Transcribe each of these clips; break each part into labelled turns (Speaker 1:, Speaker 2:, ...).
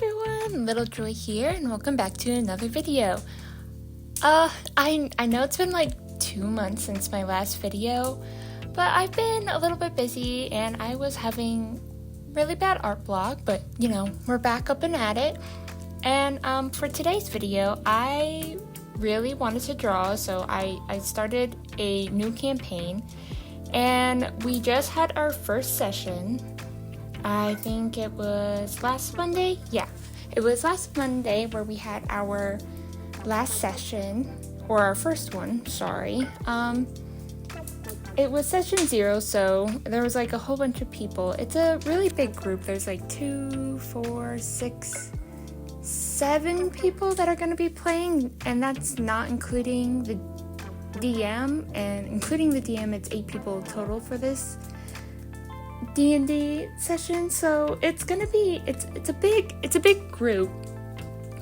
Speaker 1: everyone, Little Joy here, and welcome back to another video. I know it's been like 2 months since my last video, but I've been a little bit busy and I was having really bad art block, but you know, we're back up and at it. And for today's video, I really wanted to draw, so I started a new campaign, and we just had our first session. I think it was last Monday. Yeah, it was last Monday where we had our last session, or our first one, sorry. It was session 0, so there was like a whole bunch of people. It's a really big group. There's like 2, 4, 6, 7 people that are going to be playing, and that's not including the DM, and including the DM, it's 8 people total for this D&D session. So it's gonna be it's a big group,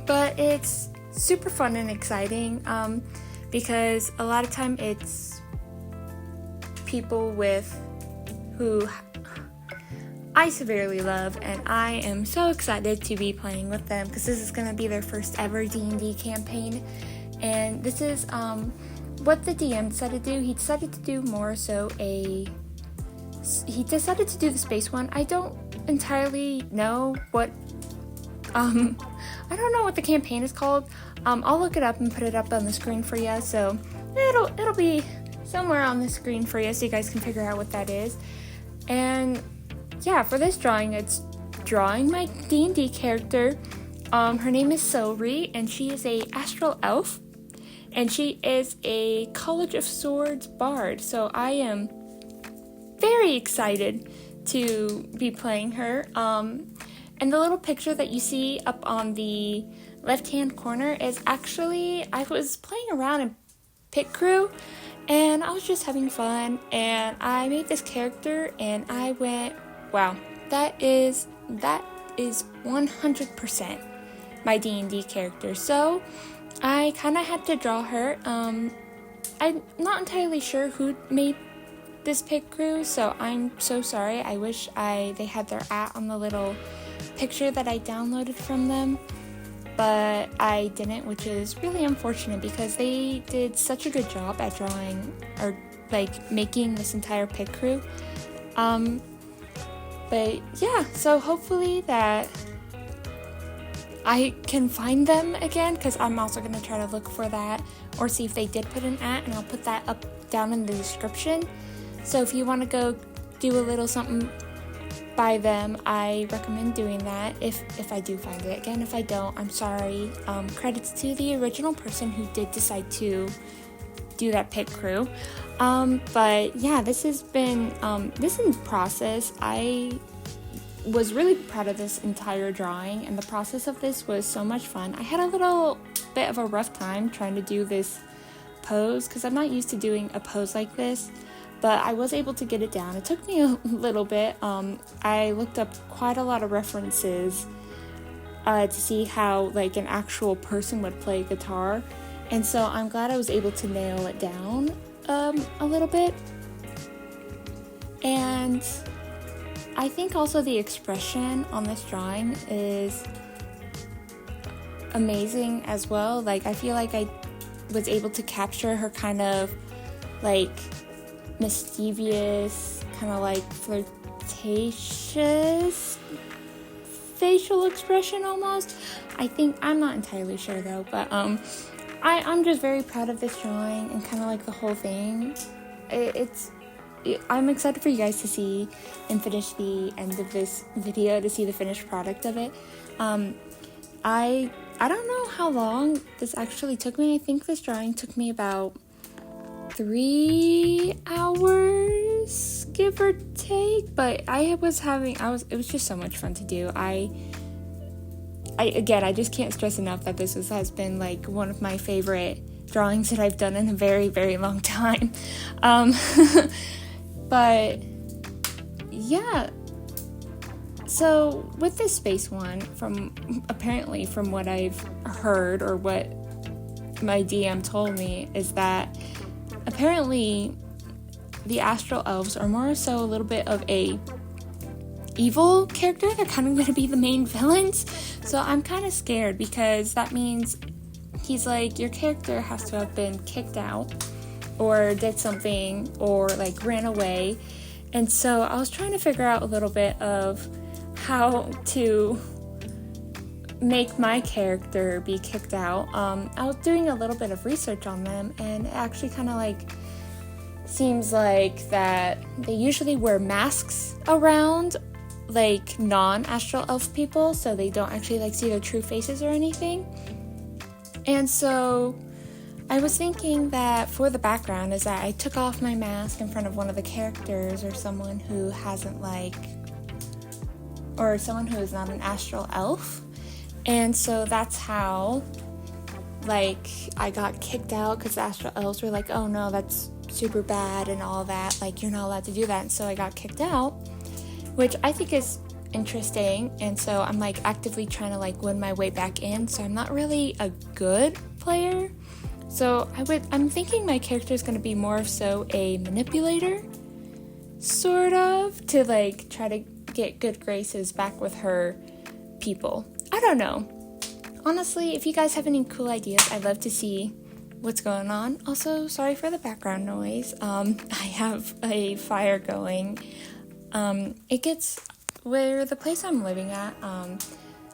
Speaker 1: but it's super fun and exciting because a lot of time it's people who I severely love, and I am so excited to be playing with them because this is gonna be their first ever D&D campaign. And this is what the DM decided to do. He decided to do more so he decided to do the space one. I don't entirely know what I don't know what the campaign is called. I'll look it up and put it up on the screen for you, so it'll be somewhere on the screen for you so you guys can figure out what that is. And yeah, for this drawing, it's drawing my D&D character. Her name is Celery, and she is a astral elf, and she is a College of Swords bard, so I am very excited to be playing her. And the little picture that you see up on the left-hand corner is actually, I was playing around in Picrew, and I was just having fun, and I made this character, and I went, wow, that is 100% my D&D character. So I kind of had to draw her. I'm not entirely sure who made this Picrew, so I'm so sorry. I wish they had their @ on the little picture that I downloaded from them, but I didn't, which is really unfortunate because they did such a good job at drawing or like making this entire Picrew. But yeah, so hopefully that I can find them again, because I'm also going to try to look for that or see if they did put an @ and I'll put that up down in the description. So if you want to go do a little something by them, I recommend doing that if I do find it. Again, if I don't, I'm sorry. Credits to the original person who did decide to do that Picrew. But yeah, this has been this in process. I was really proud of this entire drawing, and the process of this was so much fun. I had a little bit of a rough time trying to do this pose because I'm not used to doing a pose like this, but I was able to get it down. It took me a little bit. I looked up quite a lot of references to see how like an actual person would play guitar, and so I'm glad I was able to nail it down a little bit. And I think also the expression on this drawing is amazing as well. Like, I feel like I was able to capture her kind of like mischievous, kind of like flirtatious facial expression almost. I'm not entirely sure though, but I'm just very proud of this drawing and kind of like the whole thing. I'm excited for you guys to see and finish the end of this video to see the finished product of it. I don't know how long this actually took me. I think this drawing took me about 3 hours, give or take, but it was just so much fun to do. I just can't stress enough that this has been like one of my favorite drawings that I've done in a very, very long time. But yeah, so with this space one, from what I've heard or what my DM told me, is that apparently the astral elves are more so a little bit of a evil character. They're kind of going to be the main villains. So I'm kind of scared because that means he's like, your character has to have been kicked out or did something or like ran away. And so I was trying to figure out a little bit of how to make my character be kicked out. I was doing a little bit of research on them, and it actually kind of like seems like that they usually wear masks around like non-astral elf people, so they don't actually like see their true faces or anything. And so I was thinking that for the background is that I took off my mask in front of one of the characters or someone who hasn't or someone who is not an astral elf. And so that's how, like, I got kicked out because the astral elves were like, oh no, that's super bad and all that. Like, you're not allowed to do that. And so I got kicked out, which I think is interesting. And so I'm, like, actively trying to, like, win my way back in. So I'm not really a good player. So I'm thinking my character is going to be more of so a manipulator, sort of, to, like, try to get good graces back with her people. I don't know. Honestly, if you guys have any cool ideas, I'd love to see what's going on. Also, sorry for the background noise. I have a fire going. It gets where the place I'm living at.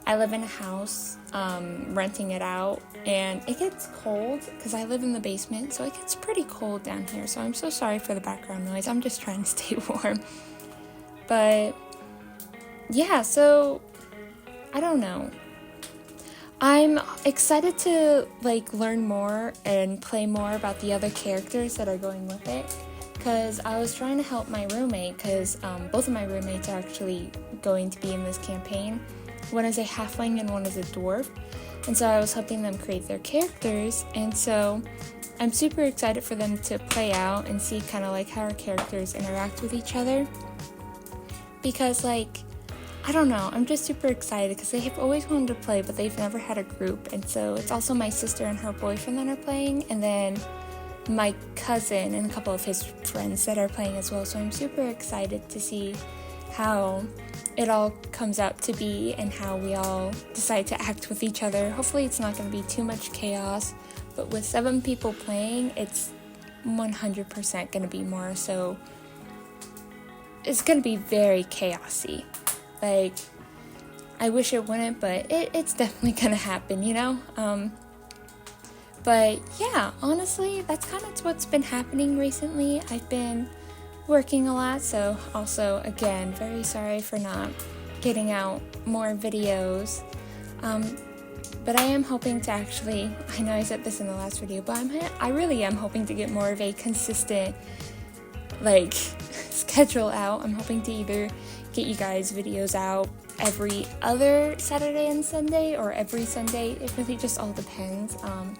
Speaker 1: I live in a house, renting it out, and it gets cold because I live in the basement, so it gets pretty cold down here. So I'm so sorry for the background noise. I'm just trying to stay warm. But yeah, so I don't know. I'm excited to like learn more and play more about the other characters that are going with it, because I was trying to help my roommate, because both of my roommates are actually going to be in this campaign. One is a halfling and one is a dwarf, and so I was helping them create their characters, and so I'm super excited for them to play out and see kind of like how our characters interact with each other, because like, I don't know, I'm just super excited because they have always wanted to play, but they've never had a group. And so it's also my sister and her boyfriend that are playing, and then my cousin and a couple of his friends that are playing as well. So I'm super excited to see how it all comes out to be and how we all decide to act with each other. Hopefully it's not going to be too much chaos, but with 7 people playing, it's 100% going to be more so. It's going to be very chaosy. Like, I wish it wouldn't, but it's definitely gonna happen, you know? But yeah, honestly, that's kind of what's been happening recently. I've been working a lot, so also, again, very sorry for not getting out more videos. But I am hoping to actually, I know I said this in the last video, but I really am hoping to get more of a consistent, like, schedule out. I'm hoping to either get you guys videos out every other Saturday and Sunday or every Sunday. It really just all depends. I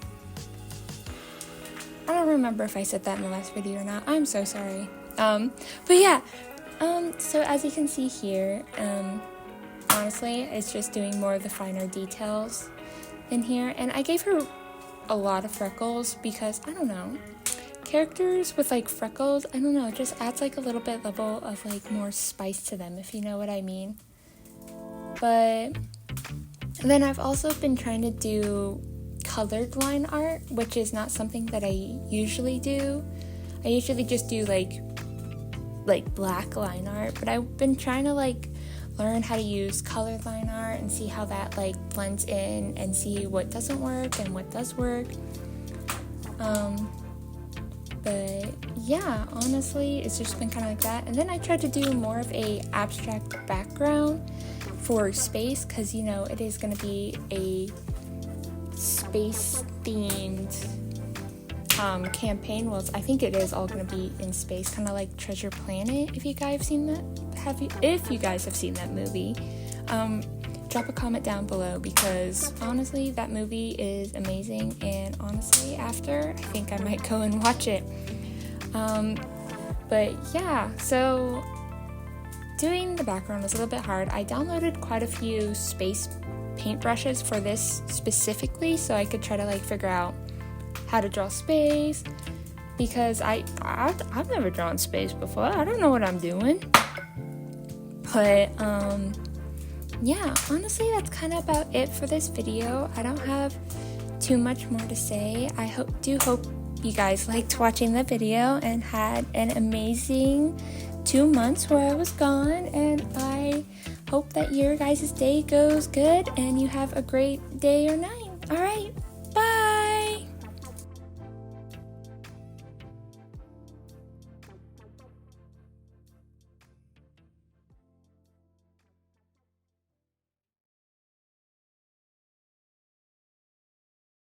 Speaker 1: don't remember if I said that in the last video or not. I'm so sorry. But yeah, so as you can see here, honestly, it's just doing more of the finer details in here. And I gave her a lot of freckles because, I don't know, characters with like freckles, I don't know, it just adds like a little bit level of like more spice to them, if you know what I mean. But then I've also been trying to do colored line art, which is not something that I usually do. I usually just do like black line art, but I've been trying to like learn how to use colored line art and see how that like blends in and see what doesn't work and what does work. But yeah, honestly, it's just been kind of like that. And then I tried to do more of a abstract background for space, because, you know, it is going to be a space-themed campaign. Well, I think it is all going to be in space, kind of like Treasure Planet, if you guys have seen that. If you guys have seen that movie, drop a comment down below, because honestly that movie is amazing, and honestly after I think I might go and watch it. But yeah, so doing the background was a little bit hard. I downloaded quite a few space paintbrushes for this specifically, so I could try to like figure out how to draw space, because I've never drawn space before. I don't know what I'm doing. But yeah, honestly, that's kind of about it for this video. I don't have too much more to say. I hope you guys liked watching the video and had an amazing 2 months where I was gone, and I hope that your guys' day goes good and you have a great day or night. All right.